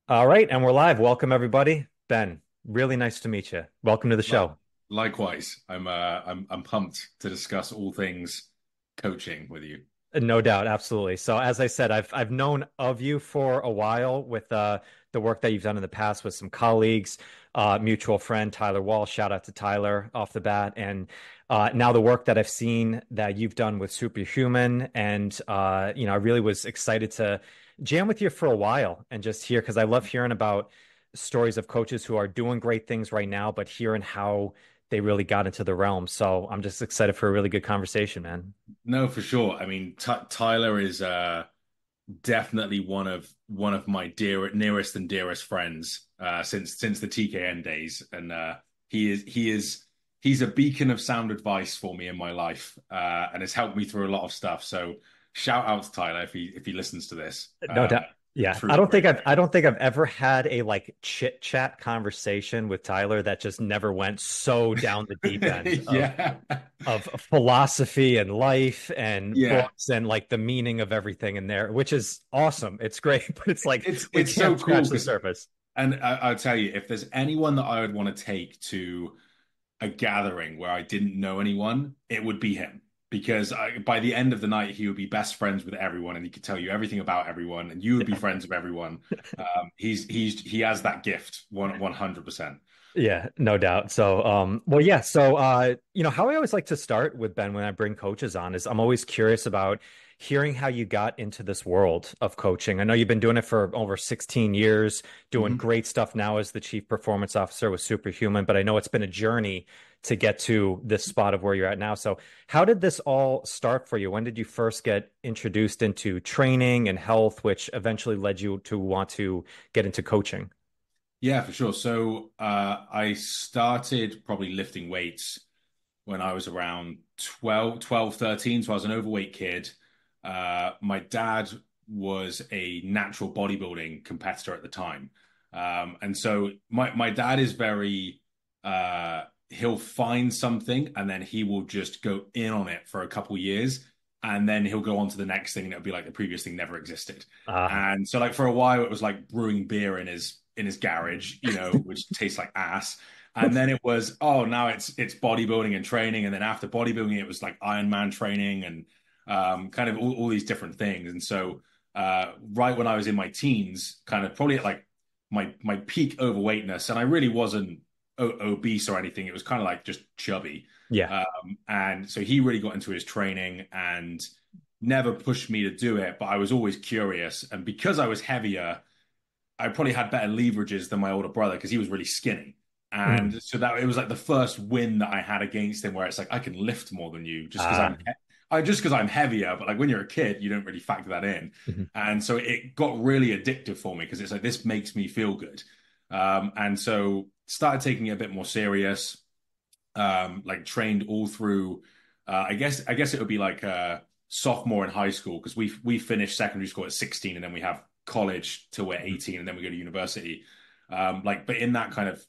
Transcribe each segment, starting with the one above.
All right, and we're live. Welcome everybody. Ben, really nice to meet you. Welcome to the Li- show. Likewise, I'm pumped to discuss all things coaching with you. No doubt, absolutely. So as I said, I've known of you for a while with the work that you've done in the past with some colleagues, mutual friend Tyler Wall. Shout out to Tyler off the bat, and now the work that I've seen that you've done with Superhuman, and I really was excited to jam with you for a while and just hear because I love hearing about stories of coaches who are doing great things right now, but hearing how they really got into the realm. So I'm just excited for a really good conversation, man. No, for sure. I mean, Tyler is definitely one of my nearest and dearest friends since the TKN days, and he's a beacon of sound advice for me in my life, and has helped me through a lot of stuff. So shout out to Tyler if he listens to this. No doubt. Yeah. I Truly don't think great I've guy. I don't think I've ever had a like chit chat conversation with Tyler that just never went so down the deep end Yeah, of philosophy and life and yeah. books and like the meaning of everything in there, which is awesome. It's great, but it's like we It's so can't cool scratch the because, surface. and I'll tell you, if there's anyone that I would want to take to a gathering where I didn't know anyone, it would be him. Because by the end of the night, he would be best friends with everyone, and he could tell you everything about everyone, and you would be Yeah. friends with everyone. He has that gift, 100%. Yeah, no doubt. So, well, yeah. So, how I always like to start with Ben when I bring coaches on is I'm always curious about hearing how you got into this world of coaching. I know you've been doing it for over 16 years, doing Mhm. great stuff now as the chief performance officer with Superhuman, but I know it's been a journey to get to this spot of where you're at now. So, how did this all start for you? When did you first get introduced into training and health, which eventually led you to want to get into coaching? Yeah, for sure. So I started probably lifting weights when I was around 13. So I was an overweight kid. My dad was a natural bodybuilding competitor at the time. And so my dad is very, he'll find something and then he will just go in on it for a couple years. And then he'll go on to the next thing and it'll be like the previous thing never existed. Uh, And so like for a while it was like brewing beer in his garage, which tastes like ass. And then it was, oh, now it's bodybuilding and training. And then after bodybuilding, it was like Ironman training and kind of all these different things. And so right when I was in my teens, kind of probably at like my peak overweightness, and I really wasn't obese or anything. It was kind of like just chubby. yeah. And so he really got into his training and never pushed me to do it, but I was always curious. And because I was heavier, I probably had better leverages than my older brother because he was really skinny. Mhm. And so that it was like the first win that I had against him, where it's like I can lift more than you Uh, just because I'm heavier. But like when you're a kid, you don't really factor that in. mhm. And so it got really addictive for me because it's like this makes me feel good. And so started taking it a bit more serious. Like trained all through. I guess it would be like sophomore in high school because we finished secondary school at 16 and then we have college till we're 18 and then we go to university. But in that kind of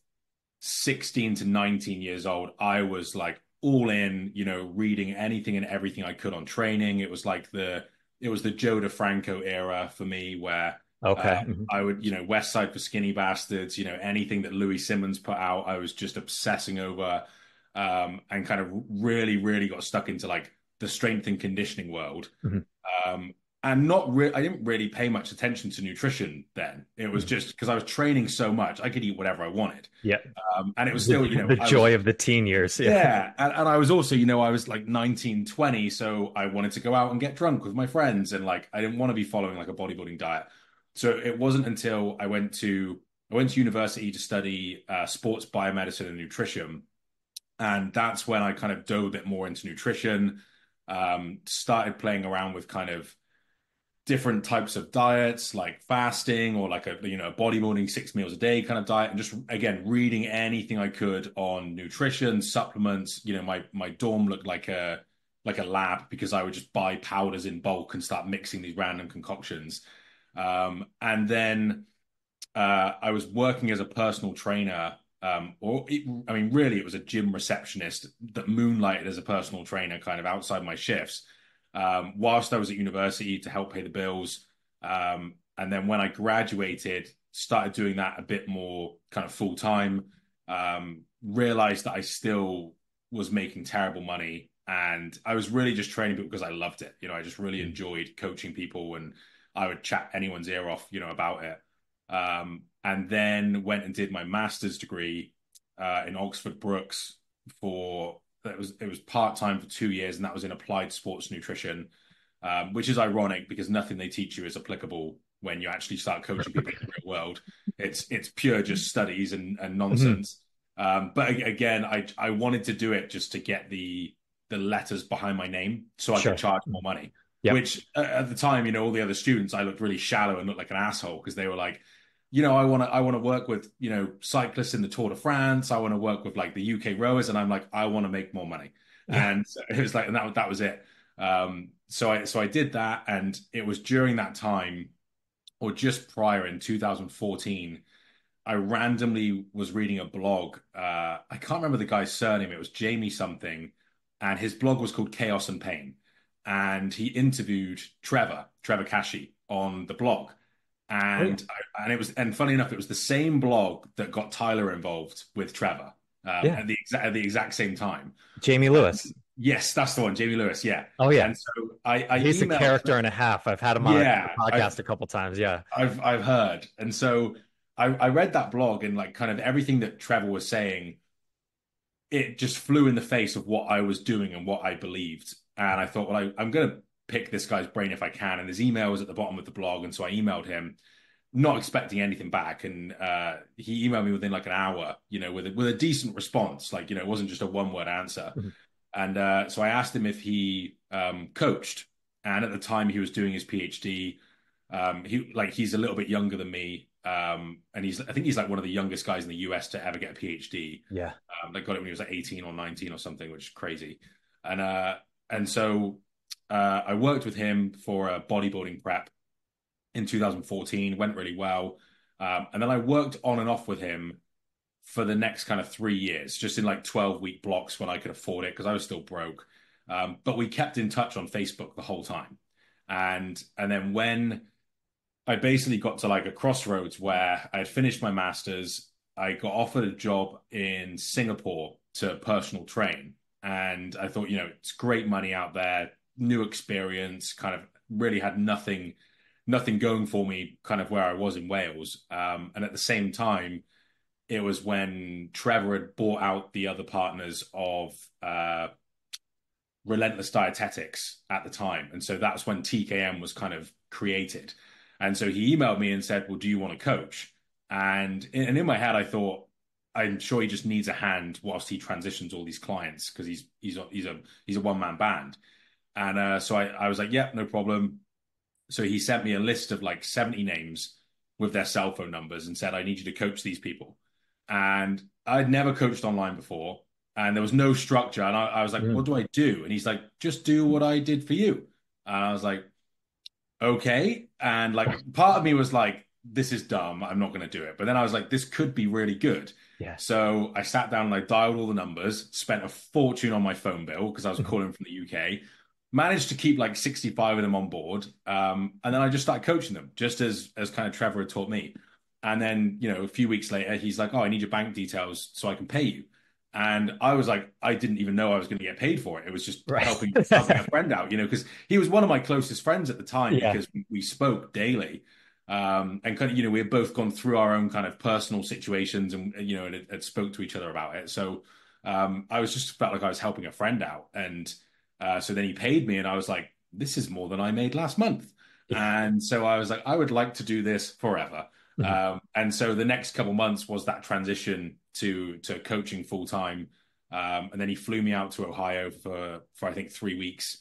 16 to 19 years old, I was like all in, reading anything and everything I could on training. It was the Joe DeFranco era for me where Okay. Mhm. I would, West Side for Skinny Bastards, anything that Louis Simmons put out, I was just obsessing over, and kind of really, really got stuck into like the strength and conditioning world. Mhm. Um, I didn't really pay much attention to nutrition then. It was Mhm. just because I was training so much, I could eat whatever I wanted. Yeah. And it was The, still, the I was, joy of the teen years. Yeah. yeah. And I was also, I was like 19, 20. So I wanted to go out and get drunk with my friends. And like, I didn't want to be following like a bodybuilding diet. So it wasn't until I went to university to study sports biomedicine and nutrition. And that's when I kind of dove a bit more into nutrition, started playing around with kind of different types of diets like fasting or like a bodybuilding 6 meals a day kind of diet, and just again reading anything I could on nutrition supplements. My dorm looked like a lab because I would just buy powders in bulk and start mixing these random concoctions. And then I was working as a personal trainer, I mean, really, it was a gym receptionist that moonlighted as a personal trainer, kind of outside my shifts, whilst I was at university to help pay the bills. And then when I graduated, started doing that a bit more kind of full time. Realized that I still was making terrible money, and I was really just training people because I loved it. I just really Mm. enjoyed coaching people, and I would chat anyone's ear off, about it. And then went and did my master's degree in Oxford Brookes for it was part time for 2 years, and that was in applied sports nutrition, which is ironic because nothing they teach you is applicable when you actually start coaching people in the real world. It's pure just studies and Mhm. nonsense. But again, I wanted to do it just to get the letters behind my name so I could Sure. charge more money. Yep. Which at the time, all the other students, I looked really shallow and looked like an asshole because they were like, I want to work with, cyclists in the Tour de France. I want to work with like the UK rowers, and I'm like, I want to make more money. Yeah. And so it was like, and that was it. So I did that, and it was during that time, or just prior in 2014, I randomly was reading a blog. I can't remember the guy's surname. It was Jamie something, and his blog was called Chaos and Pain. And he interviewed Trevor Kashi on the blog. Oh yeah. And funny enough, it was the same blog that got Tyler involved with Trevor Yeah. at the exact same time. Jamie And Lewis. yes, that's the one, Jamie Lewis. Yeah. Oh yeah. And so I He's a emailed. character and a half. I've had him on the Yeah, podcast a couple times. Yeah. I've heard. And so I read that blog, and like kind of everything that Trevor was saying, it just flew in the face of what I was doing and what I believed. And I thought, well, I'm going to pick this guy's brain if I can. And his email was at the bottom of the blog. And so I emailed him, not expecting anything back. And he emailed me within like an hour, with a decent response. Like, it wasn't just a one-word answer. Mhm. And so I asked him if he coached. And at the time he was doing his PhD. He's a little bit younger than me. And I think he's like one of the youngest guys in the US to ever get a PhD. Yeah. That got it when he was like 18 or 19 or something, which is crazy. And I worked with him for a bodybuilding prep in 2014. Went really well. And then I worked on and off with him for the next kind of 3 years, just in like 12-week blocks when I could afford it because I was still broke. But we kept in touch on Facebook the whole time. And then when I basically got to like a crossroads where I had finished my master's, I got offered a job in Singapore to personal train. And I thought, it's great money out there, new experience, kind of really had nothing going for me, kind of where I was in Wales. And at the same time, it was when Trevor had bought out the other partners of Relentless Dietetics at the time. And so that's when TKM was kind of created. And so he emailed me and said, well, do you want to coach? And in my head, I thought, I'm sure he just needs a hand whilst he transitions all these clients because he's a one-man band. And so I was like, yeah, no problem. So he sent me a list of like 70 names with their cell phone numbers and said, I need you to coach these people. And I'd never coached online before, and there was no structure. And I was like, Mm. what do I do? And he's like, just do what I did for you. And I was like, okay. And like part of me was like, this is dumb. I'm not going to do it. But then I was like, this could be really good. Yeah. So I sat down and I dialed all the numbers, spent a fortune on my phone bill because I was Mhm. calling from the UK, managed to keep like 65 of them on board. And then I just started coaching them just as kind of Trevor had taught me. And then, a few weeks later, he's like, oh, I need your bank details so I can pay you. And I was like, I didn't even know I was going to get paid for it. It was just Right. helping a friend out, because he was one of my closest friends at the time Yeah. because we spoke daily. And kind of, we had both gone through our own kind of personal situations and had spoke to each other about it. So I was just felt like I was helping a friend out. And so then he paid me, and I was like, this is more than I made last month. Yeah. And so I was like, I would like to do this forever. Mhm. And so the next couple months was that transition to coaching full time. And then he flew me out to Ohio for I think 3 weeks.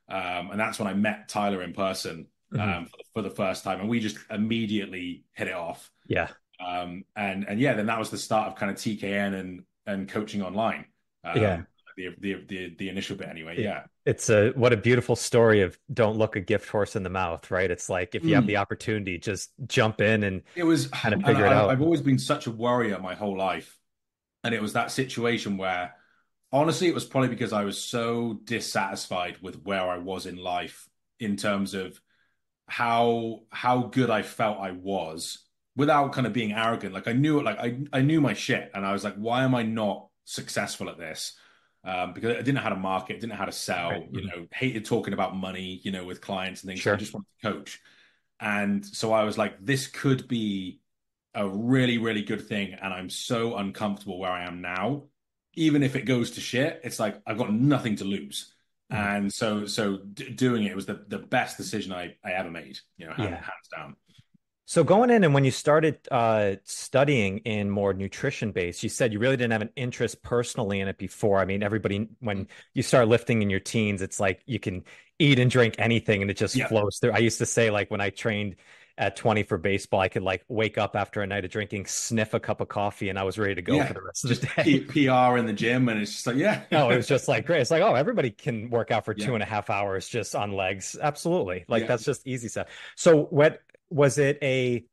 And that's when I met Tyler in person Mhm. for the first time, and we just immediately hit it off. Yeah. And yeah, then that was the start of kind of TKN and coaching online. Yeah. The initial bit anyway. It, Yeah. it's what a beautiful story of don't look a gift horse in the mouth, right? It's like if you have the Mm. opportunity, just jump in and It was, kind of and figure it out. I've always been such a worrier my whole life. And it was that situation where, honestly, it was probably because I was so dissatisfied with where I was in life in terms of how good I felt I was without kind of being arrogant, like I knew it, like I knew my shit, and I was like, why am I not successful at this? Because I didn't know how to market, didn't know how to Right. sell, Mhm. hated talking about money, with clients and things. So I Sure. just wanted to coach. And so I was like, this could be a really, really good thing. And I'm so uncomfortable where I am now. Even if it goes to shit, it's like I've got nothing to lose. Mhm. And so doing it was the best decision I ever made, Yeah. hands down. So going in and when you started studying in more nutrition based, you said you really didn't have an interest personally in it before. I mean, everybody, when you start lifting in your teens, it's like you can eat and drink anything and it just Yeah. flows through. I used to say like when I trained at 20 for baseball, I could like wake up after a night of drinking, sniff a cup of coffee, and I was ready to go for Yeah. the rest of the Just day. PR in the gym. And it's just like, yeah. Oh, it was just like great. It's like, oh, everybody can work out for Yeah. 2.5 hours just on legs. Absolutely. Like Yeah. that's just easy stuff. So what was it a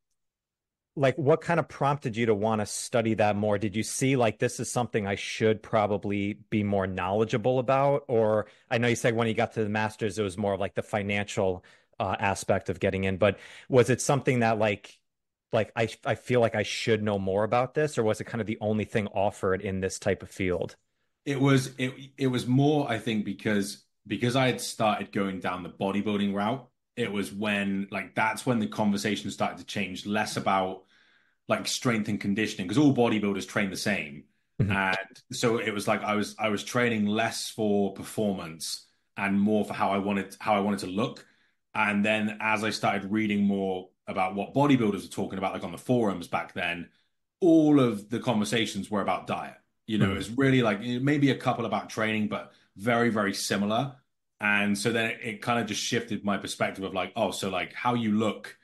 like what kind of prompted you to want to study that more? Did you see like this is something I should probably be more knowledgeable about? Or I know you said when you got to the master's, it was more of like the financial aspect of getting in, but was it something that like I feel like I should know more about this, or was it kind of the only thing offered in this type of field? It was more, I think, because I had started going down the bodybuilding route. It was when like that's when the conversation started to change, less about like strength and conditioning, because all bodybuilders train the same. Mhm. And so it was like I was training less for performance and more for how I wanted to look. And then as I started reading more about what bodybuilders were talking about, like on the forums back then, all of the conversations were about diet. It Mhm. was really like maybe a couple about training, but very, very similar. And so then it kind of just shifted my perspective of like, oh, so like how you look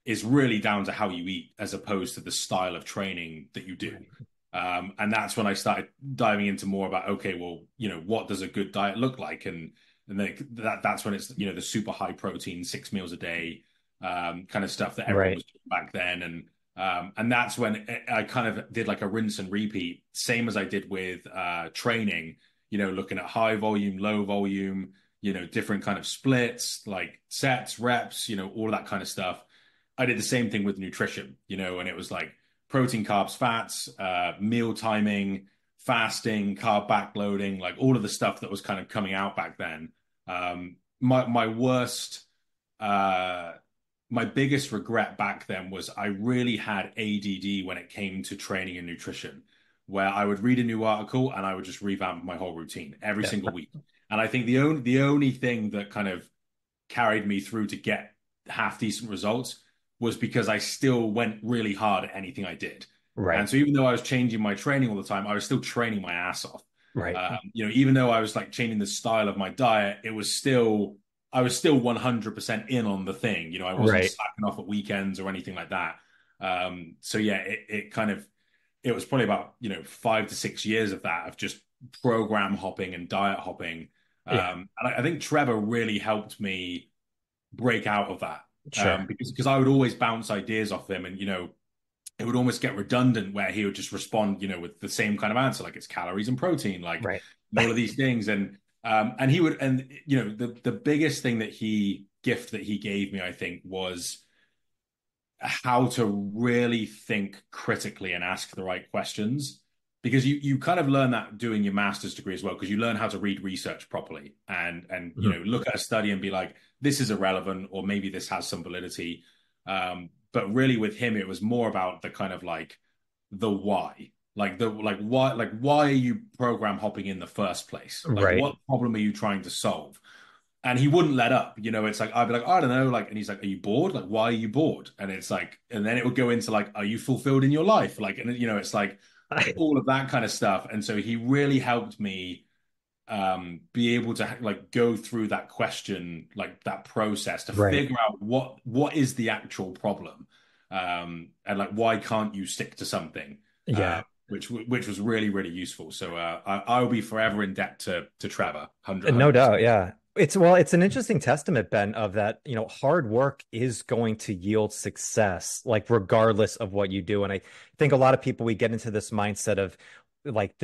is really down to how you eat as opposed to the style of training that you do. Right. And that's when I started diving into more about, okay, well, what does a good diet look like? And then that's when it's, the super high protein, 6 meals a day, kind of stuff that everyone Right. was doing back then. And that's when I kind of did like a rinse and repeat, same as I did with training, looking at high volume, low volume, different kind of splits, like sets, reps, all of that kind of stuff. I did the same thing with nutrition, and it was like protein, carbs, fats, meal timing, fasting, carb backloading, like all of the stuff that was kind of coming out back then. My worst, uh, my biggest regret back then was I really had ADD when it came to training and nutrition, where I would read a new article and I would just revamp my whole routine every Yeah. single week. And I think the only thing that kind of carried me through to get half decent results was because I still went really hard at anything I did. And Right. so even though I was changing my training all the time, I was still training my ass off. Right. Even though I was like changing the style of my diet, I was still 100% in on the thing. I wasn't Right. slacking off at weekends or anything like that. So yeah, it was probably about, 5 to 6 years of that, of just program hopping and diet hopping. Yeah. And I think Trevor really helped me break out of that. Sure. Because I would always bounce ideas off him, and it would almost get redundant where he would just respond, with the same kind of answer, like it's calories and protein, like Right. and all of these things. And he would, and the biggest thing gift that he gave me, I think, was how to really think critically and ask the right questions. Because you kind of learn that doing your master's degree as well, because you learn how to read research properly and Mhm. look at a study and be like, this is irrelevant, or maybe this has some validity. But really with him, it was more about the kind of like the why. Like why are you program hopping in the first place? Like Right. what problem are you trying to solve? And he wouldn't let up. It's like I'd be like, I don't know, like, and he's like, are you bored? Like, why are you bored? And it's like, and then it would go into like, are you fulfilled in your life? Like, and it's like all of that kind of stuff. And so he really helped me be able to like go through that question, like that process to Right. figure out what is the actual problem, and like why can't you stick to something, Yeah. which was really really useful. So I will be forever in debt to Trevor, No 100%. doubt, yeah. It's an interesting testament, Ben, of that, hard work is going to yield success, like regardless of what you do. And I think a lot of people we get into this mindset of like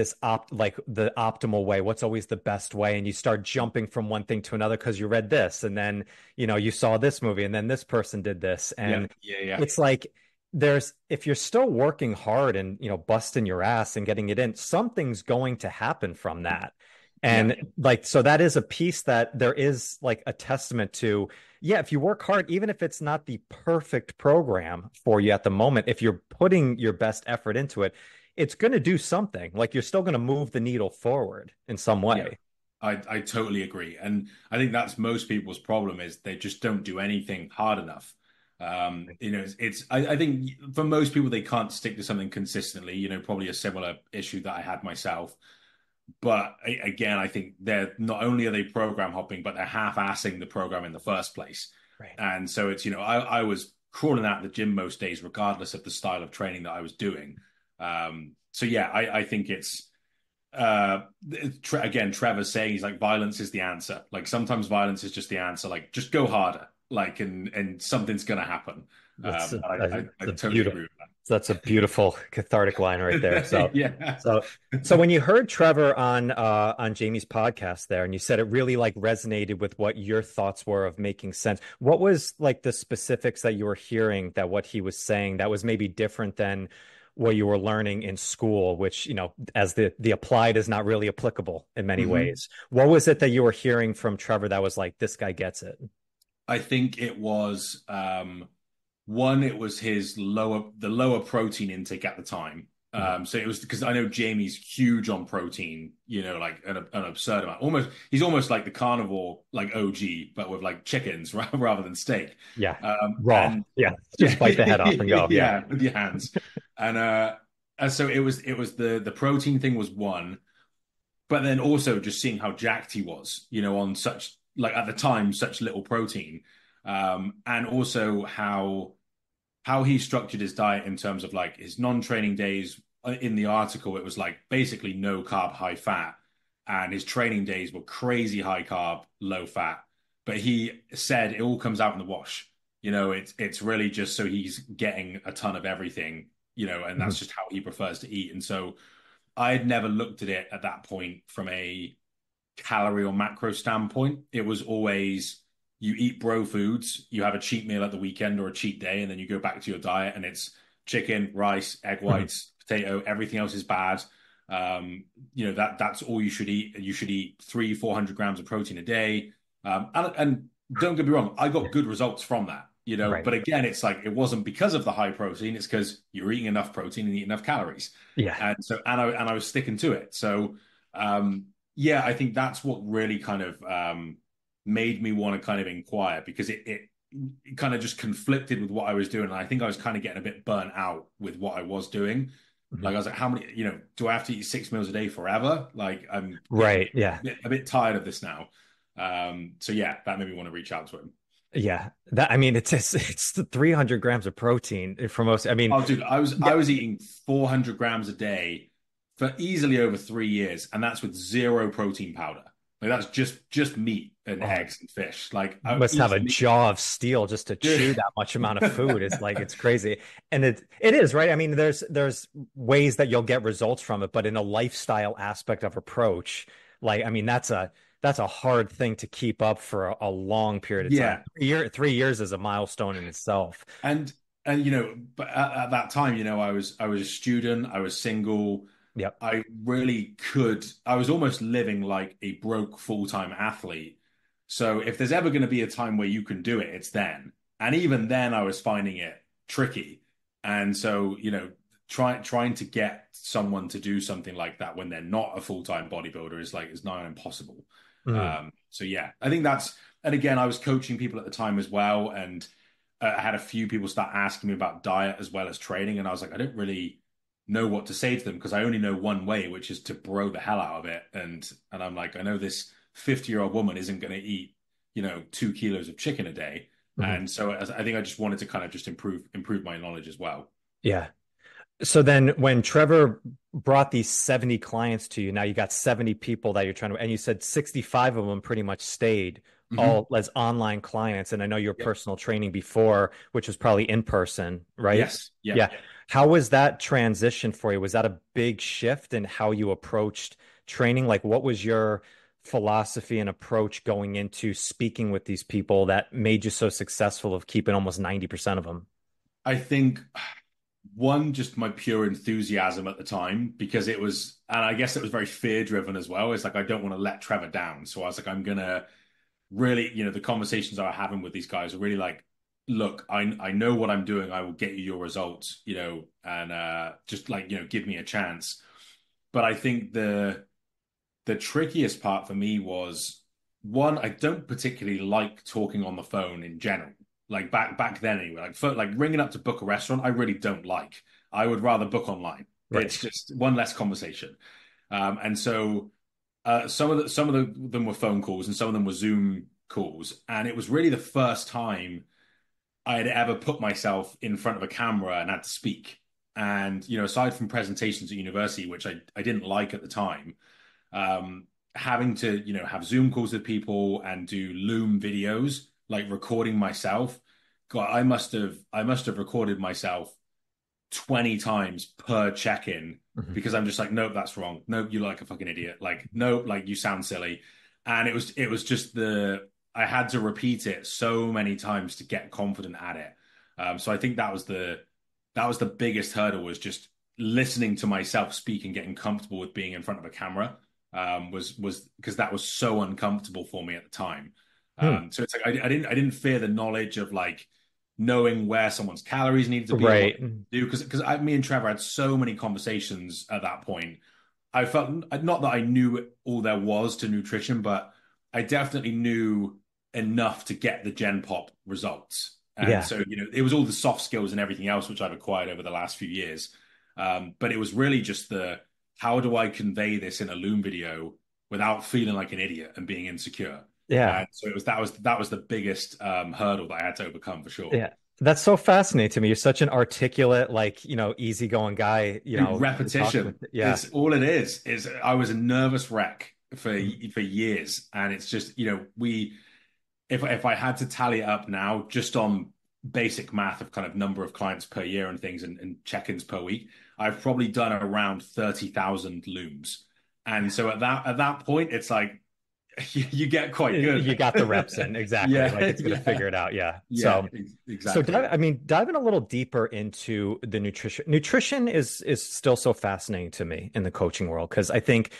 like the optimal way, what's always the best way, and you start jumping from one thing to another because you read this, and then you saw this movie, and then this person did this, Yeah, and yeah, yeah, it's like there's if you're still working hard and busting your ass and getting it in, something's going to happen from that. Yeah. And like so that is a piece that there is like a testament to, yeah, if you work hard, even if it's not the perfect program for you at the moment, if you're putting your best effort into it, it's going to do something. Like you're still going to move the needle forward in some Yeah. way. I totally agree. And I think that's most people's problem is they just don't do anything hard enough. I think for most people, they can't stick to something consistently, probably a similar issue that I had myself. But again, I think they're not only are they program hopping, but they're half-assing the program in the first place. Right. And so it's, I was crawling out the gym most days, regardless of the style of training that I was doing. So yeah, I think it's again, Trevor's saying he's like violence is the answer. Like sometimes violence is just the answer. Like just go harder. Like and something's gonna happen. That's I a totally beautiful agree with that. that's a beautiful cathartic line right there. Yeah. So so when you heard Trevor on Jamie's podcast there and you said it really like resonated with what your thoughts were of making sense, what was like the specifics that you were hearing that what he was saying that was maybe different than what you were learning in school, which, as the applied is not really applicable in many Mhm. ways. What was it that you were hearing from Trevor that was like, this guy gets it? I think it was one, it was the lower protein intake at the time. Mhm. So it was because I know Jamie's huge on protein, like an absurd amount. He's almost like the carnivore, like OG, but with like chickens rather than steak. Yeah. Raw. And Yeah. yeah, Just bite the head off and go. Yeah. yeah, with your hands. And so it was the protein thing was one, but then also just seeing how jacked he was, on such like at the time such little protein, and also how he structured his diet in terms of like his non-training days. In the article, it was like basically no carb, high fat, and his training days were crazy high carb, low fat. But he said it all comes out in the wash. It's really just so he's getting a ton of everything, and Mhm. that's just how he prefers to eat. And so I had never looked at it at that point from a calorie or macro standpoint. It was always you eat bro foods, you have a cheat meal at the weekend or a cheat day, and then you go back to your diet and it's chicken, rice, egg Mhm. whites, potato, everything else is bad. That's all you should eat. You should eat 300-400 grams of protein a day. And don't get me wrong, I got good results from that. Right. But again, it's like it wasn't because of the high protein, it's because you're eating enough protein and eating enough calories. Yeah. And I was sticking to it. So yeah, I think that's what really kind of made me want to kind of inquire because it kind of just conflicted with what I was doing. And I think I was kind of getting a bit burnt out with what I was doing. Mhm. Like I was like, how many, do I have to eat 6 meals a day forever? Like I'm getting Right. Yeah. a bit tired of this now. So yeah, that made me want to reach out to him. Yeah. That I mean, it's the 300 grams of protein for most. I mean, Oh, dude, I was yeah. I was eating 400 grams a day for easily over 3 years, and that's with zero protein powder. Like that's just meat and Oh, eggs and fish. Like you I must have a easily, jaw of steel just to chew that much amount of food. It's like it's crazy. And it is, right? I mean, there's ways that you'll get results from it, but in a lifestyle aspect of approach, like I mean, that's a hard thing to keep up for a long period of time. yeah. 3 years is a milestone in itself. And but at that time, I was a student, I was single. Yep. I really could. I was almost living like a broke full-time athlete. So if there's ever going to be a time where you can do it, it's then. And even then, I was finding it tricky. And so, trying to get someone to do something like that when they're not a full-time bodybuilder is nigh on impossible. Mhm. So yeah, I think that's. And again, I was coaching people at the time as well, and I had a few people start asking me about diet as well as training, and I was like, I don't really know what to say to them because I only know one way, which is to bro the hell out of it. And I'm like, I know this 50-year-old woman isn't going to eat, 2 kilos of chicken a day. Mhm. And so I think I just wanted to kind of just improve my knowledge as well. Yeah. So then when Trevor brought these 70 clients to you, now you got 70 people that you're trying to, and you said 65 of them pretty much stayed Hmm. all as online clients. And I know your Yep. personal training before, which was probably in person, right? Yes. Yeah. Yeah. How was that transition for you? Was that a big shift in how you approached training? Like, what was your philosophy and approach going into speaking with these people that made you so successful of keeping almost 90% of them? I think. One, just my pure enthusiasm at the time, because it was, and I guess it was very fear driven as well. It's like, I don't want to let Trevor down. So I was like, I'm gonna really, the conversations I was having with these guys are really like, look, I know what I'm doing. I will get you your results, and just like, give me a chance. But I think the trickiest part for me was, one, I don't particularly like talking on the phone in general. Like back then anyway, like ringing up to book a restaurant, I really don't like. I would rather book online. It's Right. just one less conversation. And so them were phone calls and some of them were Zoom calls. And it was really the first time I had ever put myself in front of a camera and had to speak. And, aside from presentations at university, which I didn't like at the time, having to, have Zoom calls with people and do Loom videos, like recording myself. God, I must have recorded myself 20 times per check-in Mhm. because I'm just like, nope, that's wrong. Nope, you look like a fucking idiot. Like, nope, like you sound silly. And it was just I had to repeat it so many times to get confident at it. So I think that was the biggest hurdle, was just listening to myself speak and getting comfortable with being in front of a camera. Was because that was so uncomfortable for me at the time. Hmm. So it's like I didn't fear the knowledge of like knowing where someone's calories needed to be and what Right. to do, because me and Trevor had so many conversations at that point. I felt, not that I knew all there was to nutrition, but I definitely knew enough to get the Gen Pop results. And Yeah. so, it was all the soft skills and everything else which I've acquired over the last few years. But it was really just how do I convey this in a Loom video without feeling like an idiot and being insecure? Yeah. And so that was the biggest hurdle that I had to overcome for sure. Yeah. That's so fascinating to me. You're such an articulate, like, easygoing guy, Dude, to talk with. repetition Yeah. is all it is. Is I was a nervous wreck for years, and it's just, if I had to tally it up now, just on basic math of kind of number of clients per year and things, and check-ins per week, I've probably done around 30,000 looms. And so at that point, it's like you get quite good. You got the reps in. Exactly. Like Yeah, it's gonna yeah, figure it out. Yeah. yeah, So exactly. I mean, diving a little deeper into the nutrition. Nutrition is still so fascinating to me in the coaching world because I think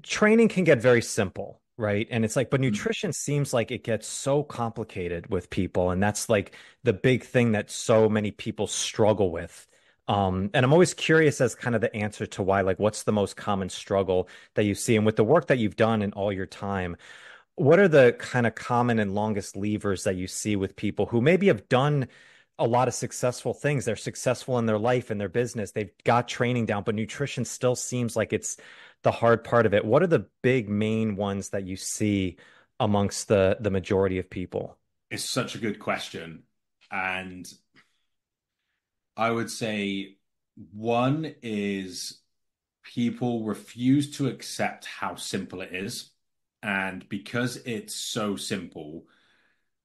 training can get very simple, right? And it's like, but Mm. nutrition seems like it gets so complicated with people, and that's like the big thing that so many people struggle with. And I'm always curious as kind of the answer to why, like, what's the most common struggle that you see? And with the work that you've done in all your time, what are the kind of common and longest levers that you see with people who maybe have done a lot of successful things? They're successful in their life and their business. They've got training down, but nutrition still seems like it's the hard part of it. What are the big main ones that you see amongst the majority of people? It's such a good question, and I would say one is people refuse to accept how simple it is. And because it's so simple,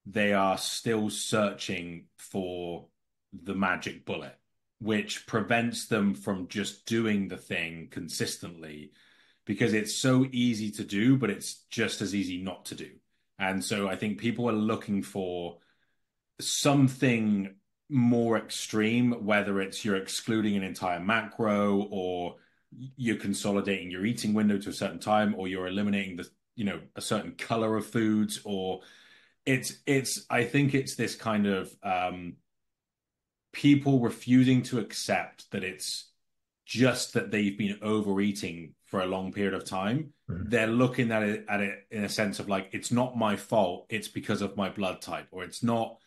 they are still searching for the magic bullet, which prevents them from just doing the thing consistently because it's so easy to do, but it's just as easy not to do. And so I think people are looking for something more extreme, whether it's you're excluding an entire macro, or you're consolidating your eating window to a certain time, or you're eliminating a certain color of foods, or I think it's this kind of people refusing to accept that it's just that they've been overeating for a long period of time. Mhm. They're looking at it in a sense of like, it's not my fault, it's because of my blood type, or it's not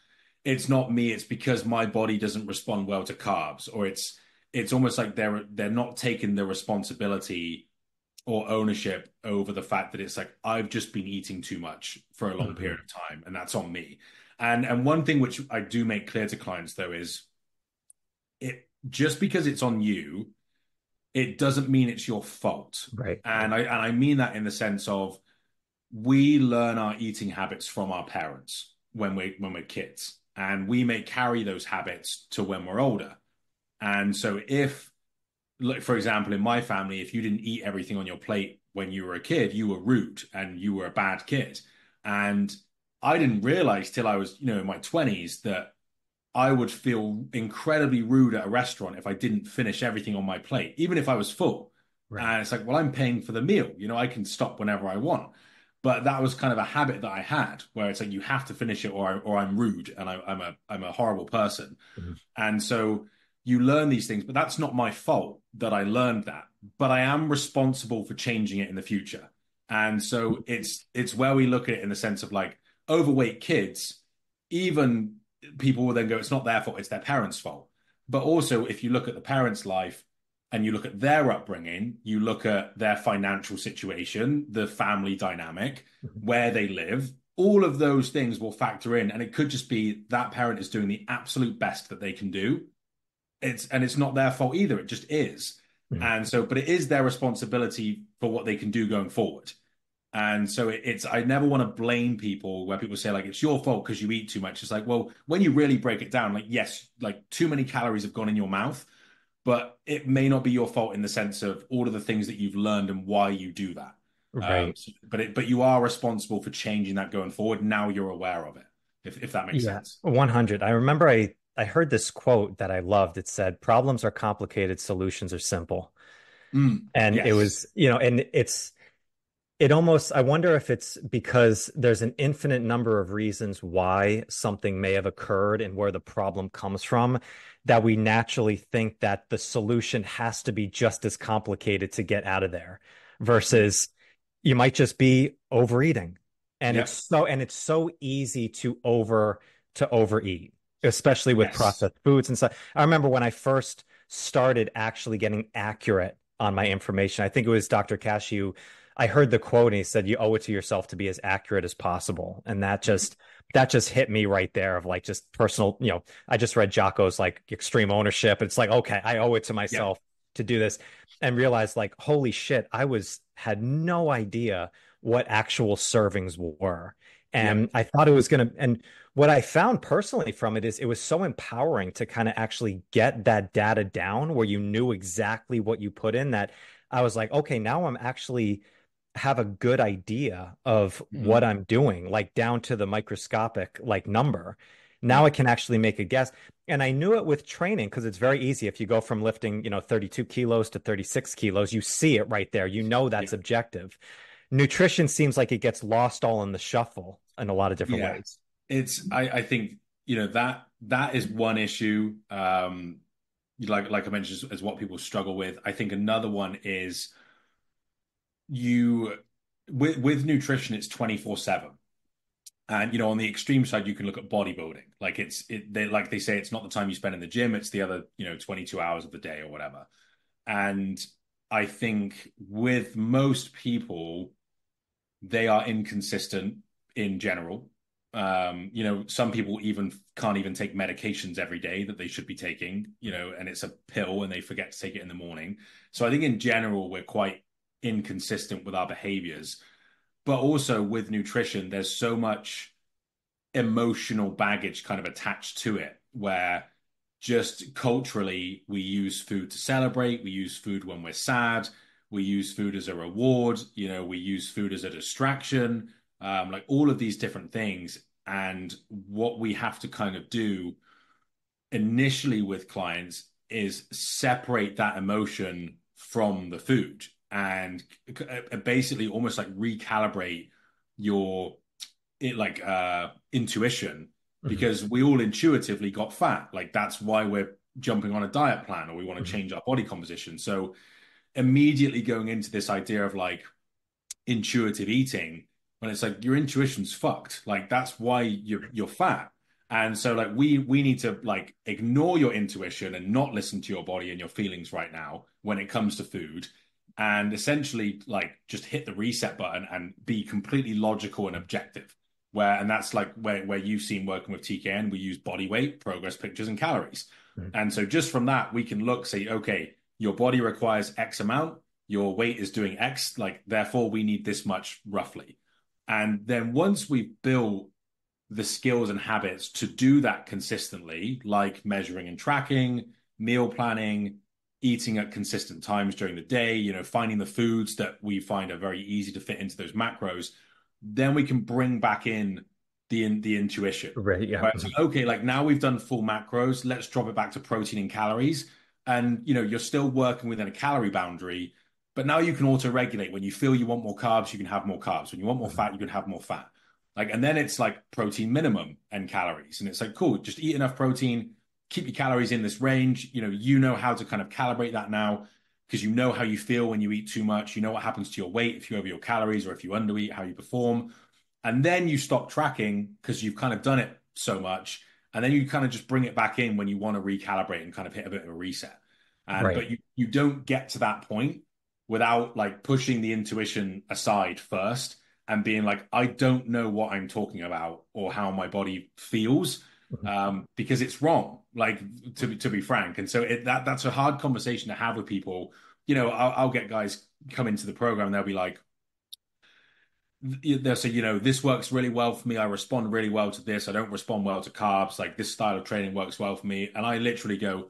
me, it's because my body doesn't respond well to carbs, or it's almost like they're not taking the responsibility or ownership over the fact that it's like, I've just been eating too much for a long period Mhm. of time and that's on me. And one thing which I do make clear to clients though is, it just because it's on you, it doesn't mean it's your fault. Right. And I mean that in the sense of, we learn our eating habits from our parents when we're kids, and we may carry those habits to when we're older. And so if, like, for example, in my family, if you didn't eat everything on your plate when you were a kid, you were rude and you were a bad kid. And I didn't realize till I was, in my 20s, that I would feel incredibly rude at a restaurant if I didn't finish everything on my plate, even if I was full. Right. And it's like, well, I'm paying for the meal. I can stop whenever I want. But that was kind of a habit that I had where it's like you have to finish it or I'm rude and I'm a horrible person. Mhm. And so you learn these things, but that's not my fault that I learned that. But I am responsible for changing it in the future. And so it's where we look at it in the sense of like overweight kids, even people will then go, it's not their fault, it's their parents' fault. But also, if you look at the parents' life and you look at their upbringing, you look at their financial situation, the family dynamic, Mhm. where they live, all of those things will factor in. And it could just be that parent is doing the absolute best that they can do. It's not their fault either. It just is. Mhm. And so, but it is their responsibility for what they can do going forward. And so I never want to blame people where people say like it's your fault because you eat too much. It's like, well, when you really break it down, like yes, like too many calories have gone in your mouth, but it may not be your fault in the sense of all of the things that you've learned and why you do that. Right. But you are responsible for changing that going forward. Now you're aware of it, if that makes Yeah, sense. 100. I remember I heard this quote that I loved. It said, "Problems are complicated, solutions are simple." And it Yes. was, and it almost, I wonder if it's because there's an infinite number of reasons why something may have occurred and where the problem comes from, that we naturally think that the solution has to be just as complicated to get out of there versus you might just be overeating. Yep. And it's so easy to overeat, especially with Yes. processed foods and stuff. I remember when I first started actually getting accurate on my information. I think it was Dr. Cashew. I heard the quote and he said, "You owe it to yourself to be as accurate as possible." And that just hit me right there of like just personal, I just read Jocko's like extreme ownership. It's like, okay, I owe it to Yep. myself to do this and realized like, holy shit, had no idea what actual servings were. Yep. And I thought it was gonna, and what I found personally from it is it was so empowering to kind of actually get that data down where you knew exactly what you put in that I was like, okay, now I'm actually have a good idea of what Hmm. I'm doing, like down to the microscopic like number. Now I Yeah. can actually make a guess. And I knew it with training because it's very easy. If you go from lifting, 32 kilos to 36 kilos, you see it right there. You know that's Yep. objective. Nutrition seems like it gets lost all in the shuffle in a lot of different Yeah. ways. I think, that is one issue. Like I mentioned, is what people struggle with. I think another one is you with nutrition, it's 24/7. And on the extreme side, you can look at bodybuilding. Like like they say, it's not the time you spend in the gym, it's the other, 22 hours of the day or whatever. And I think with most people, they are inconsistent in general. Some people even can't even take medications every day that they should be taking, and it's a pill and they forget to take it in the morning. So I think in general, we're quite inconsistent with our behaviors. But also with nutrition, there's so much emotional baggage kind of attached to it, where just culturally, we use food to celebrate, we use food when we're sad, we use food as a reward, we use food as a distraction, like all of these different things. And what we have to kind of do initially with clients is separate that emotion from the food and basically almost like recalibrate your intuition, Mhm. because we all intuitively got fat. Like that's why we're jumping on a diet plan or we want to Mhm. change our body composition. So immediately going into this idea of like intuitive eating, when it's like your intuition's fucked. Like that's why you're fat. And so like we need to like ignore your intuition and not listen to your body and your feelings right now when it comes to food, and essentially like just hit the reset button and be completely logical and objective. And that's like where you've seen working with TKN, we use body weight, progress pictures, and calories. Mhm. And so just from that, we can say, okay, your body requires X amount, your weight is doing X, like therefore we need this much roughly. And then once we've built the skills and habits to do that consistently, like measuring and tracking, meal planning, eating at consistent times during the day, finding the foods that we find are very easy to fit into those macros, then we can bring back in the intuition. Right. Yeah. Right. So, okay, like now we've done full macros, let's drop it back to protein and calories. And you're still working within a calorie boundary, but now you can auto-regulate. When you feel you want more carbs, you can have more carbs. When you want more fat, you can have more fat. Like, and then it's like protein minimum and calories. And it's like, cool, just eat enough protein, keep your calories in this range. You know how to kind of calibrate that now because you know how you feel when you eat too much. You know what happens to your weight if you over your calories or if you undereat, how you perform. And then you stop tracking because you've kind of done it so much. And then you kind of just bring it back in when you want to recalibrate and kind of hit a bit of a reset. And Right. but you don't get to that point without like pushing the intuition aside first and being like, I don't know what I'm talking about or how my body feels, Mhm. because it's wrong. Like to be frank, and so that's a hard conversation to have with people. I'll get guys come into the program and they'll be like, they'll say, this works really well for me. I respond really well to this. I don't respond well to carbs. Like this style of training works well for me. And I literally go,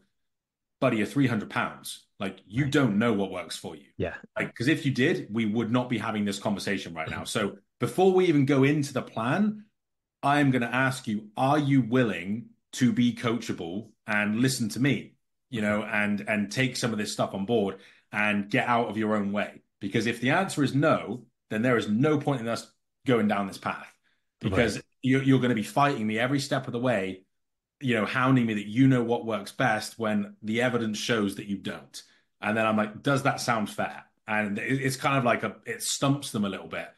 buddy, you're 300 pounds. Like you Right. don't know what works for you. Yeah. Like, because if you did, we would not be having this conversation right now. So before we even go into the plan, I am going to ask you, are you willing to be coachable and listen to me, and take some of this stuff on board and get out of your own way? Because if the answer is no, then there is no point in us going down this path Right. because you're going to be fighting me every step of the way, hounding me that you know what works best when the evidence shows that you don't. And then I'm like, does that sound fair? And it's kind of like it stumps them a little bit.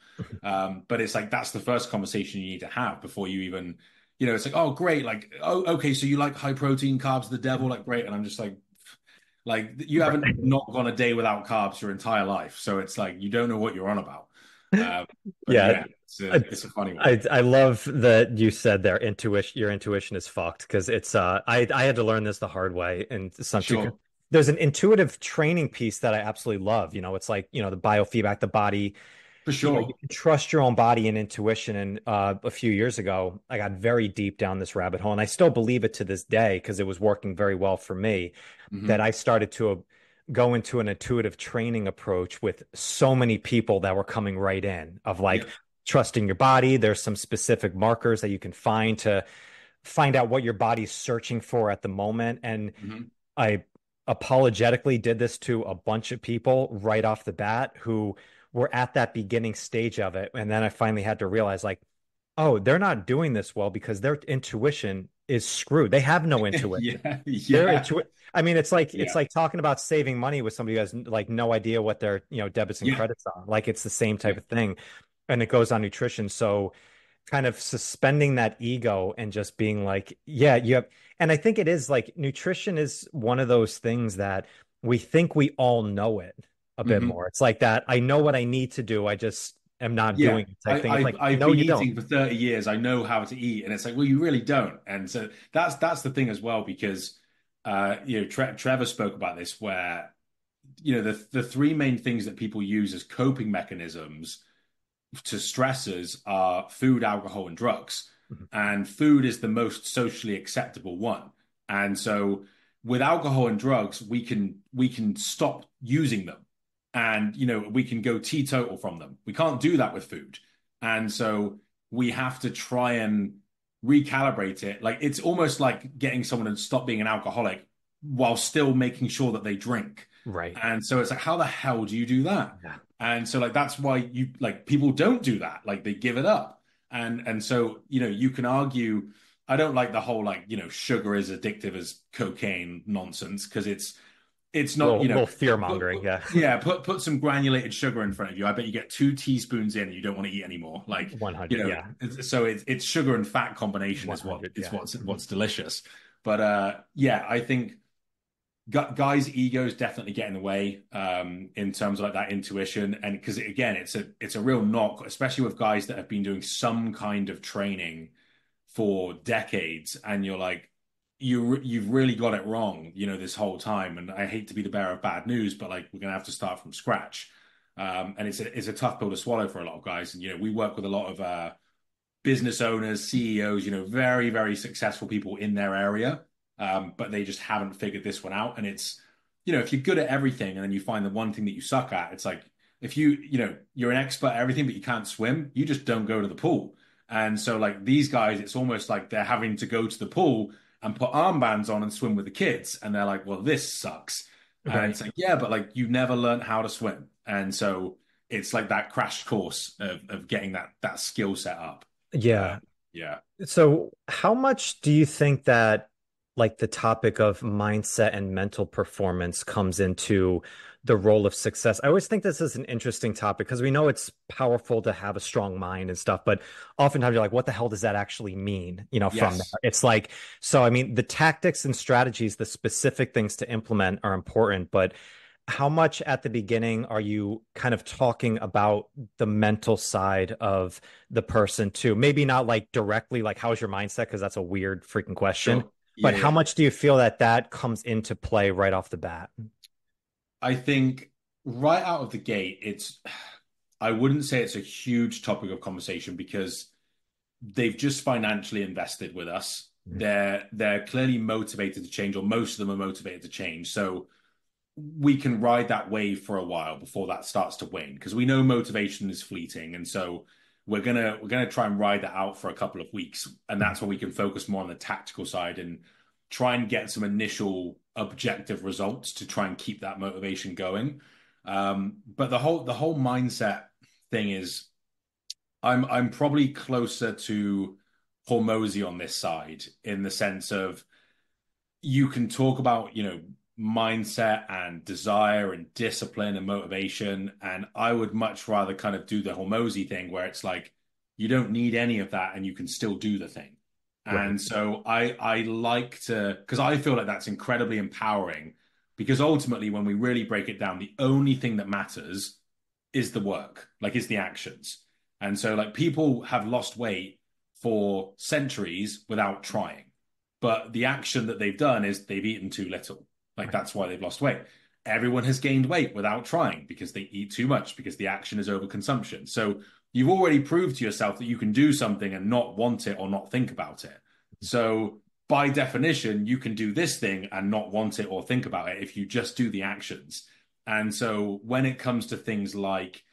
But it's like, that's the first conversation you need to have before you even, it's like, oh, great. Like, oh, okay. So you like high protein carbs, the devil, like, great. And I'm just like you haven't Right. not gone a day without carbs your entire life. So it's like, you don't know what you're on about. Um, but Yeah. yeah, it's a, I, it's a funny one. I love that you said their intuition, your intuition is fucked because it's I had to learn this the hard way and some Sure. there's an intuitive training piece that I absolutely love. It's like, the biofeedback, the body, For you sure. can trust your own body and intuition. And a few years ago, I got very deep down this rabbit hole, and I still believe it to this day because it was working very well for me. That Hmm. I started to go into an intuitive training approach with so many people that were coming right in of like Yeah. trusting your body. There's some specific markers that you can find to find out what your body's searching for at the moment. And Hmm. I apologetically did this to a bunch of people right off the bat who were at that beginning stage of it. And then I finally had to realize, like, oh, they're not doing this well because their intuition is screwed. They have no intuition. Yeah. Their Yeah. intu I mean, it's Yeah. like talking about saving money with somebody who has like no idea what their, debits and Yeah. credits are. Like it's the same type Yeah. of thing. And it goes on nutrition. So kind of suspending that ego and just being like, yeah, you have, and I think it is like nutrition is one of those things that we think we all know it a bit Hmm. more. It's like that. I know what I need to do. I just am not Yeah. doing it type thing. It's I've like, I've no, been you don't. eating for 30 years. I know how to eat. And it's like, well, you really don't. And so that's the thing as well, because Trevor spoke about this where, the three main things that people use as coping mechanisms to stressors are food, alcohol, and drugs. Mhm. And food is the most socially acceptable one. And so with alcohol and drugs, we can stop using them. And we can go teetotal from them. We can't do that with food. And so we have to try and recalibrate it. Like it's almost like getting someone to stop being an alcoholic while still making sure that they drink. Right. And so it's like, how the hell do you do that? Yeah. And so like that's why people don't do that. Like they give it up. And so, you can argue, I don't like the whole like, sugar is addictive as cocaine nonsense because it's not, Little fear put, mongering. put, Yeah. yeah, put some granulated sugar in front of you. I bet you get 2 teaspoons in and you don't want to eat anymore. Like, 100. Yeah. so it's sugar and fat combination is what 100. is Yeah. what's delicious. But yeah, I think guys' egos definitely get in the way, in terms of like that intuition, and because again, it's a real knock, especially with guys that have been doing some kind of training for decades, and you're like, you've really got it wrong, this whole time. And I hate to be the bearer of bad news, but like we're gonna have to start from scratch, and it's a tough pill to swallow for a lot of guys. And we work with a lot of business owners, CEOs, very, very successful people in their area. But they just haven't figured this one out. And it's, if you're good at everything and then you find the one thing that you suck at, it's like if you're an expert at everything, but you can't swim, you just don't go to the pool. And so like these guys, it's almost like they're having to go to the pool and put armbands on and swim with the kids. And they're like, well, this sucks. And Right. it's like, yeah, but like you never learned how to swim. And so it's like that crash course of getting that skill set up. Uh, Yeah. yeah. So, how much do you think that like the topic of mindset and mental performance comes into the role of success? I always think this is an interesting topic because we know it's powerful to have a strong mind and stuff, but oftentimes you're like, what the hell does that actually mean? From there. Yes. It's like, so I mean, the tactics and strategies, the specific things to implement are important, but how much at the beginning are you kind of talking about the mental side of the person too? Maybe not like directly, like how's your mindset? Because that's a weird freaking question. Sure. But Yeah, how yeah. much do you feel that that comes into play right off the bat? I think right out of the gate, I wouldn't say it's a huge topic of conversation because they've just financially invested with us. They're clearly motivated to change, or most of them are motivated to change. So we can ride that wave for a while before that starts to wane because we know motivation is fleeting, and so we're gonna try and ride that out for a couple of weeks, and that's when we can focus more on the tactical side and try and get some initial objective results to try and keep that motivation going. But the whole mindset thing is, I'm probably closer to Hormozy on this side in the sense of you can talk about, mindset and desire and discipline and motivation. And I would much rather kind of do the Hormozy thing where it's like you don't need any of that and you can still do the thing. Right. And so I like to, because I feel like that's incredibly empowering because ultimately when we really break it down, the only thing that matters is the work, like is the actions. And so like people have lost weight for centuries without trying. But the action that they've done is they've eaten too little. Like Right. that's why they've lost weight. Everyone has gained weight without trying because they eat too much because the action is overconsumption. So you've already proved to yourself that you can do something and not want it or not think about it. So by definition, you can do this thing and not want it or think about it if you just do the actions. And so when it comes to things like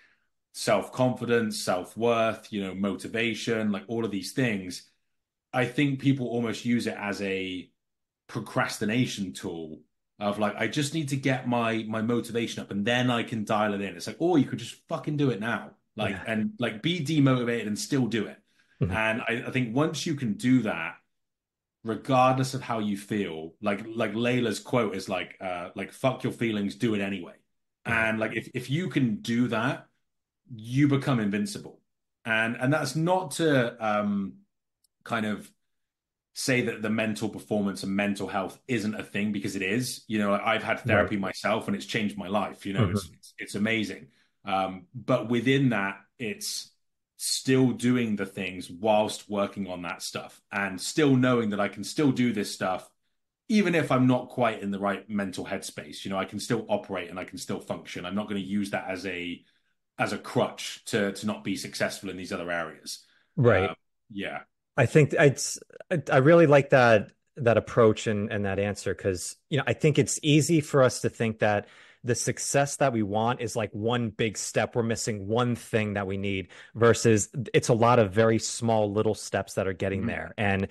self-confidence, self-worth, motivation, like all of these things, I think people almost use it as a procrastination tool of like, I just need to get my motivation up and then I can dial it in. It's like, oh, you could just fucking do it now. Like, Yeah. and like be demotivated and still do it. Mhm. And I think once you can do that, regardless of how you feel, like Layla's quote is like fuck your feelings, do it anyway. Right. And like if you can do that, you become invincible. And that's not to kind of say that the mental performance and mental health isn't a thing because it is. I've had Right. therapy myself and it's changed my life. It's Mhm. it's, it's amazing. But within that, it's still doing the things whilst working on that stuff and still knowing that I can still do this stuff even if I'm not quite in the right mental headspace. I can still operate and I can still function. I'm not going to use that as a crutch to not be successful in these other areas. Uh, Right. yeah. I think I really like that approach and that answer because I think it's easy for us to think that the success that we want is like one big step. We're missing one thing that we need versus it's a lot of very small little steps that are getting Mhm. there. And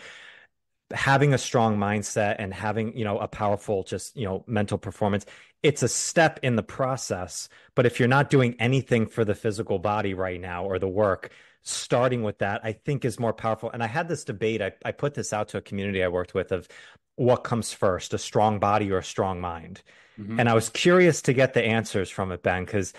having a strong mindset and having, a powerful just, mental performance, it's a step in the process. But if you're not doing anything for the physical body right now or the work, starting with that, I think is more powerful. And I had this debate, I put this out to a community I worked with of what comes first, a strong body or a strong mind. And I Mhm. was curious to get the answers from it, Ben, because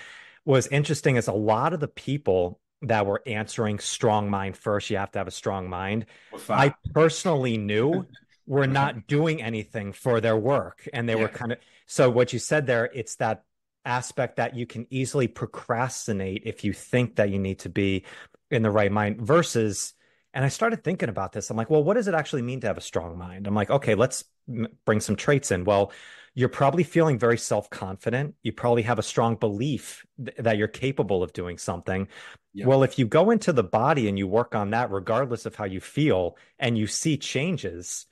what's interesting is a lot of the people that were answering strong mind first, you have to have a strong mind. We're I fat. personally knew were Right. not doing anything for their work. And they were Yeah. kind of, so what you said there, it's that aspect that you can easily procrastinate if you think that you need to be in the right mind versus, and I started thinking about this. I'm like, well, what does it actually mean to have a strong mind? I'm like, okay, let's bring some traits in. Well, you're probably feeling very self-confident. You probably have a strong belief that you're capable of doing something. Yep. Well, if you go into the body and you work on that, regardless of how you feel, and you see changes,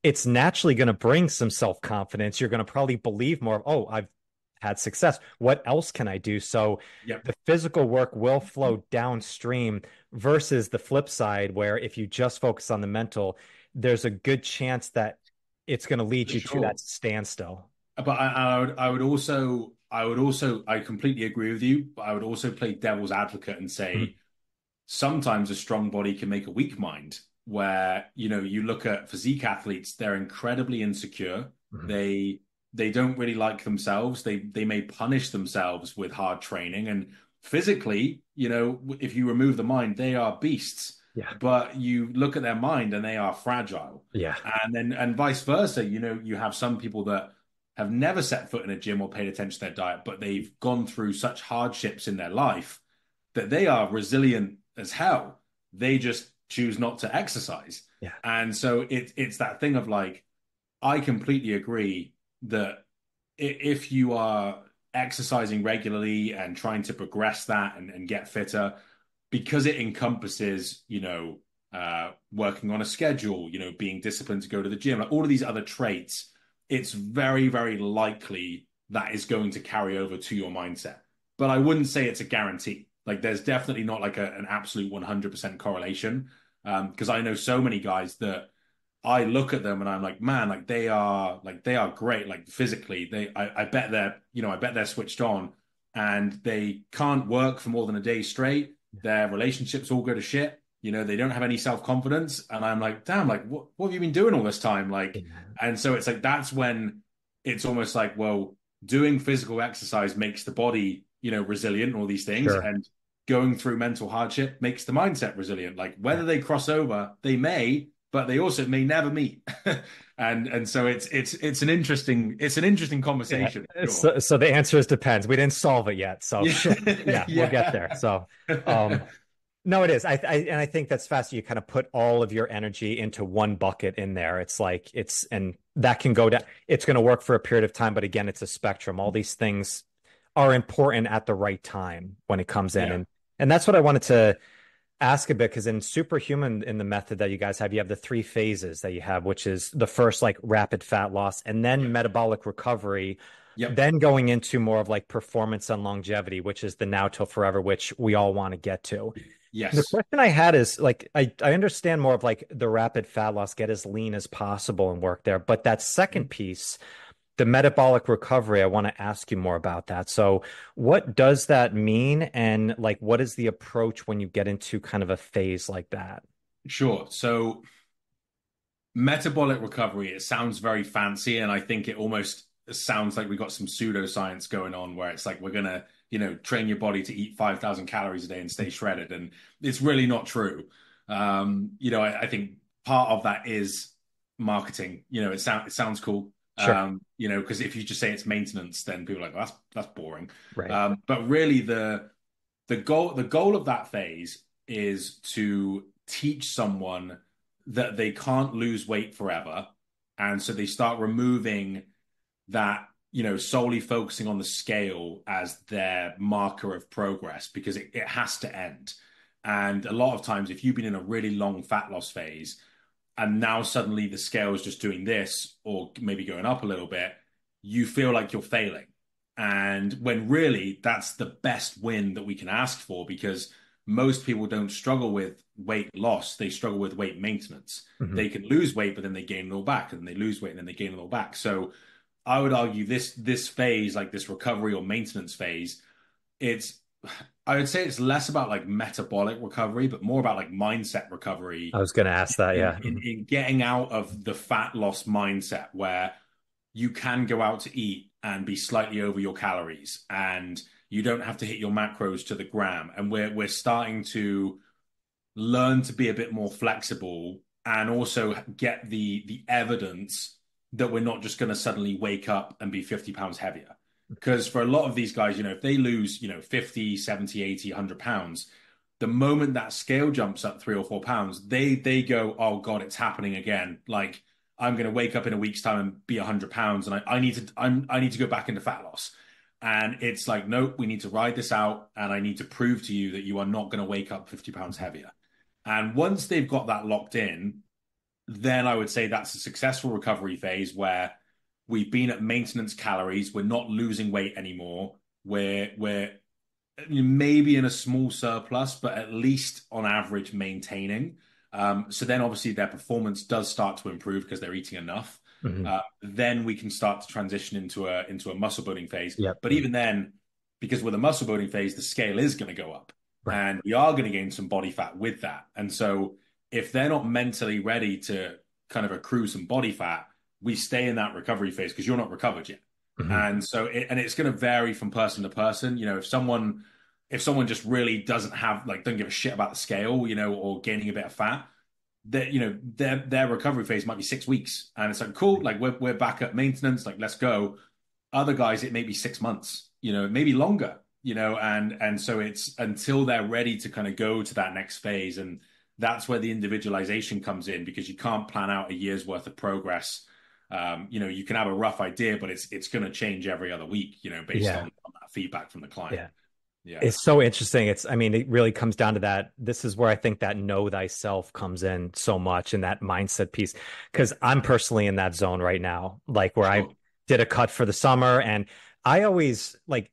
it's naturally going to bring some self-confidence. You're going to probably believe more, oh, had success. What else can I do? So Yep, the physical work will flow downstream versus the flip side, where if you just focus on the mental, there's a good chance that it's going to lead for you to that sure. standstill. But I completely agree with you, but I would also play devil's advocate and Mhm. say sometimes a strong body can make a weak mind, where, you look at physique athletes, they're incredibly insecure. Mhm. They don't really like themselves. They may punish themselves with hard training, and physically, if you remove the mind, they are beasts. Yeah. But you look at their mind and they are fragile. Yeah. And vice versa, you have some people that have never set foot in a gym or paid attention to their diet, but they've gone through such hardships in their life that they are resilient as hell. They just choose not to exercise. Yeah. And so it's that thing of like, I completely agree that if you are exercising regularly and trying to progress that and get fitter, because it encompasses, working on a schedule, being disciplined to go to the gym, like all of these other traits, it's very, very likely that is going to carry over to your mindset. But I wouldn't say it's a guarantee. Like there's definitely not like an absolute 100% correlation. Because I know so many guys that I look at them and I'm like, man, like they are great. Like physically, I bet they're switched on, and they can't work for more than a day straight. Their relationships all go to shit. They don't have any self-confidence. And I'm like, damn, like what have you been doing all this time? Like, Yeah. and so it's like, that's when it's almost like, well, doing physical exercise makes the body, resilient and all these things. Sure. And going through mental hardship makes the mindset resilient. Like whether they cross over, they may, but they also may never meet. And so it's an interesting Yeah. conversation, sure. So the answer is depends. We didn't solve it yet. So Yeah. sure. Yeah, we'll get there. Yeah. So no, it is. And I think that's fast. You kind of put all of your energy into one bucket in there. It's like and that can go down. It's going to work for a period of time, but again, it's a spectrum. All these things are important at the right time when it comes in. Yeah. And that's what I wanted to ask a bit because in Superhuman, in the method that you guys have, you have the three phases that you have, which is the first like rapid fat loss and then Yep. metabolic recovery, Yep. then going into more of like performance and longevity, which is the now till forever, which we all want to get to. The Yes. question I had is like I understand more of like the rapid fat loss, get as lean as possible and work there. But that second piece, the metabolic recovery, I want to ask you more about that. So, what does that mean? And like, what is the approach when you get into kind of a phase like that? Sure. So metabolic recovery, it sounds very fancy, and I think it almost sounds like we got some pseudoscience going on where it's like we're gonna, train your body to eat 5,000 calories a day and stay shredded, and it's really not true. I think part of that is marketing. It sounds cool. Sure. Because if you just say it's maintenance, then people are like, well, that's boring. Right. But really, the goal of that phase is to teach someone that they can't lose weight forever. And so they start removing that, solely focusing on the scale as their marker of progress because it has to end. And a lot of times, if you've been in a really long fat loss phase and now suddenly the scale is just doing this or maybe going up a little bit, you feel like you're failing. And when really that's the best win that we can ask for, because most people don't struggle with weight loss, they struggle with weight maintenance. Mhm. They can lose weight, but then they gain it all back, and they lose weight and then they gain it all back. So I would argue this phase, like this recovery or maintenance phase, it's I would say it's less about like metabolic recovery, but more about like mindset I recovery was going to ask that. in, Yeah. in, in getting out of the fat loss mindset where you can go out to eat and be slightly over your calories and you don't have to hit your macros to the gram. And we're starting to learn to be a bit more flexible and also get the evidence that we're not just going to suddenly wake up and be 50 pounds heavier. Because for a lot of these guys, if they lose, 50, 70, 80, 100 pounds, the moment that scale jumps up 3 or 4 pounds, they go, oh God, it's happening again. Like I'm going to wake up in a week's time and be 100 pounds, and I need to go back into fat loss. And it's like, nope, we need to ride this out, and I need to prove to you that you are not going to wake up 50 pounds heavier. And once they've got that locked in, then I would say that's a successful recovery phase where we've been at maintenance calories. We're not losing weight anymore. We're maybe in a small surplus, but at least on average maintaining. So then obviously their performance does start to improve because they're eating enough. Hmm. Then we can start to transition into a muscle building phase. Yep. But even then, because with a muscle building phase, the scale is going to go up, Right. and we are going to gain some body fat with that. And so if they're not mentally ready to kind of accrue some body fat, we stay in that recovery phase because you're not recovered yet. Hmm. And so it's going to vary from person to person. If someone just really doesn't have like don't give a shit about the scale, or gaining a bit of fat, that their recovery phase might be 6 weeks, and it's like cool, like we're back at maintenance, like let's go. Other guys, it may be 6 months, maybe longer, and so it's until they're ready to kind of go to that next phase, and that's where the individualization comes in because you can't plan out a year's worth of progress. You can have a rough idea, but it's going to change every other week, based Yeah. on that feedback from the client. Yeah. Yeah. It's so interesting. I mean, it really comes down to that. This is where I think that know thyself comes in so much and that mindset piece. Because I'm personally in that zone right now, like where I Sure. did a cut for the summer. And I always like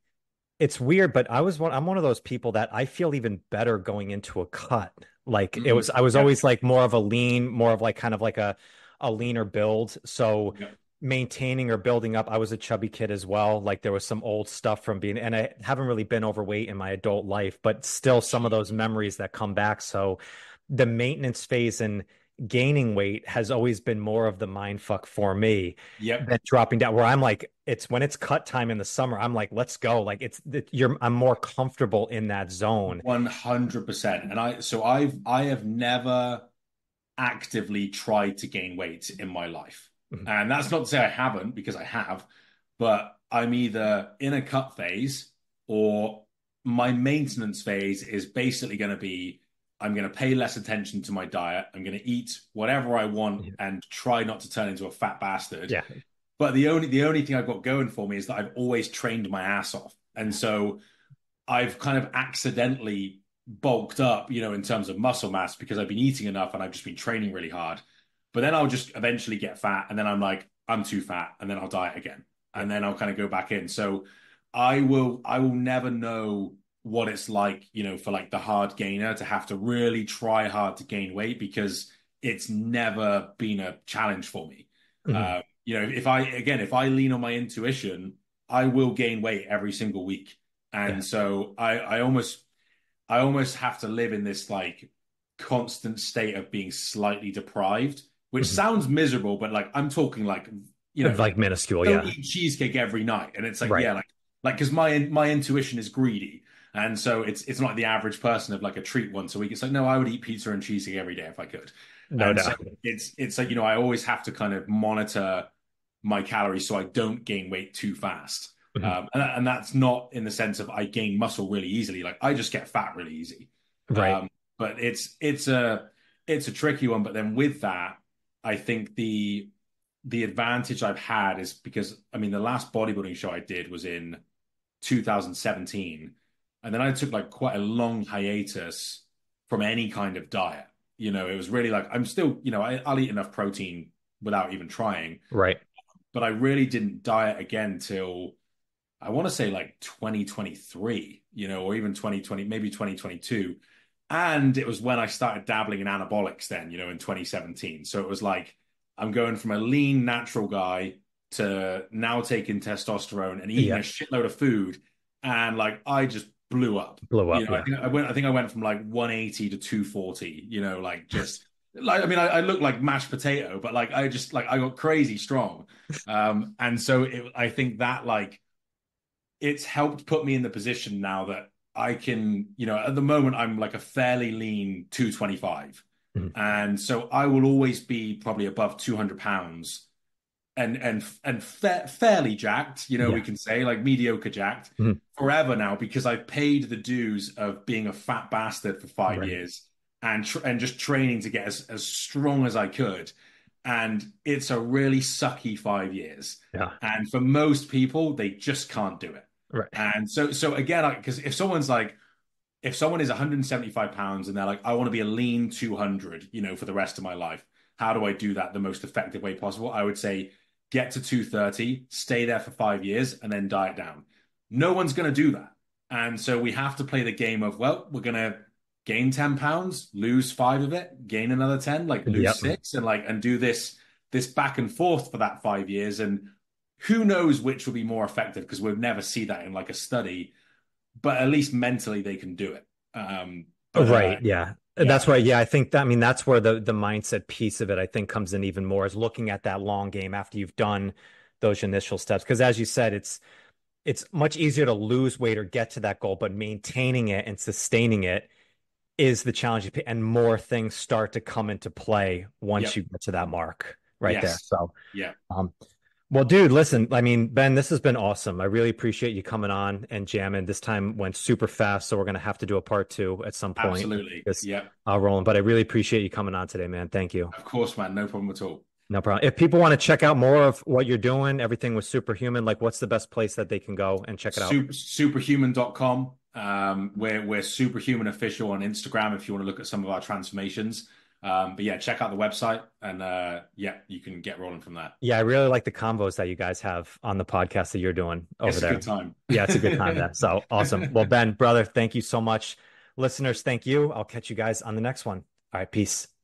it's weird, but I'm one of those people that I feel even better going into a cut. Like I was Yeah. always like more of a lean, more of like kind of like a leaner build. So Yeah. maintaining or building up. I was a chubby kid as well. Like there was some old stuff from being, and I haven't really been overweight in my adult life, but still some of those memories that come back. So the maintenance phase and gaining weight has always been more of the mind fuck for me Yep. than dropping down where I'm like, it's when it's cut time in the summer, I'm like, let's go. Like I'm more comfortable in that zone. 100%. And I have never actively tried to gain weight in my life. Mhm. And that's not to say I haven't, because I have, but I'm either in a cut phase or my maintenance phase is basically going to be I'm going to pay less attention to my diet. I'm going to eat whatever I want Yeah. and try not to turn into a fat bastard. Yeah. But the only thing I've got going for me is that I've always trained my ass off. And so I've kind of accidentally bulked up, in terms of muscle mass because I've been eating enough and I've just been training really hard. But then I'll just eventually get fat and then I'm like, I'm too fat, and then I'll diet again. Yeah. And then I'll kind of go back in. So I will never know what it's like, for like the hard gainer to have to really try hard to gain weight because it's never been a challenge for me. Mhm. If I lean on my intuition, I will gain weight every single week. Yeah. And so I almost have to live in this like constant state of being slightly deprived, which Mhm. sounds miserable, but like I'm talking like, Like minuscule. don't Yeah. eat cheesecake every night. And it's like, Right. yeah, like because my intuition is greedy. And so it's not the average person of like a treat once a week. It's like, no, I would eat pizza and cheesecake every day if I could. No And so doubt. it's like, I always have to kind of monitor my calories so I don't gain weight too fast. Mhm. And that's not in the sense of I gain muscle really easily. Like I just get fat really easy. Right. But it's a tricky one. But then with that, I think the advantage I've had is because I mean the last bodybuilding show I did was in 2017, and then I took like quite a long hiatus from any kind of diet. It was really like I'm still, I'll eat enough protein without even trying, Right. but I really didn't diet again till I want to say like 2023, or even 2020, maybe 2022. And it was when I started dabbling in anabolics then, in 2017. So it was like I'm going from a lean, natural guy to now taking testosterone and eating a Yeah. shitload of food. And like I just blew up. Blew up. I Yeah. think I went from like 180 to 240, like just like I mean I look like mashed potato, but like I just like I got crazy strong. And so I think that like it's helped put me in the position now that I can, at the moment I'm like a fairly lean 225. Mhm. And so I will always be probably above 200 pounds and fairly jacked, we Yeah. can say like mediocre jacked Mhm. forever now because I paid the dues of being a fat bastard for five Right. years and just training to get as strong as I could. And it's a really sucky 5 years. Yeah. And for most people, they just can't do it. Right. And so again, because if someone is 175 pounds and they're like, I want to be a lean 200, for the rest of my life, how do I do that the most effective way possible? I would say get to 230, stay there for 5 years, and then diet down. No one's going to do that. And so we have to play the game of, well, we're going to gain 10 pounds, lose five of it, gain another 10, like lose Yep. six, and do this back and forth for that 5 years. And who knows which will be more effective because we'll never see that in like a study, but at least mentally they can do it. But Right. Yeah. yeah, That's right. Yeah. I think that, I mean, that's where the mindset piece of it, I think, comes in even more is looking at that long game after you've done those initial steps. Because as you said, it's much easier to lose weight or get to that goal, but maintaining it and sustaining it is the challenge. And more things start to come into play once yep, you get to that mark right there. yes, So, yeah, um, well, dude, listen, I mean, Ben, this has been awesome. I really appreciate you coming on and jamming. This time went super fast, so we're gonna have to do a part two at some point. absolutely, Just yeah, rolling, but I really appreciate you coming on today, man. Thank you. of course, man, no problem at all. No problem. If people want to check out more of what you're doing, everything with Superhuman, like what's the best place that they can go and check it out? Superhuman.com. We're Superhuman official on Instagram if you want to look at some of our transformations. But yeah, check out the website and yeah, you can get rolling from that. Yeah, I really like the combos that you guys have on the podcast that you're doing over It's a there. good time. Yeah, it's a good time there. So awesome. Well, Ben, brother, thank you so much. Listeners, thank you. I'll catch you guys on the next one. All right, peace.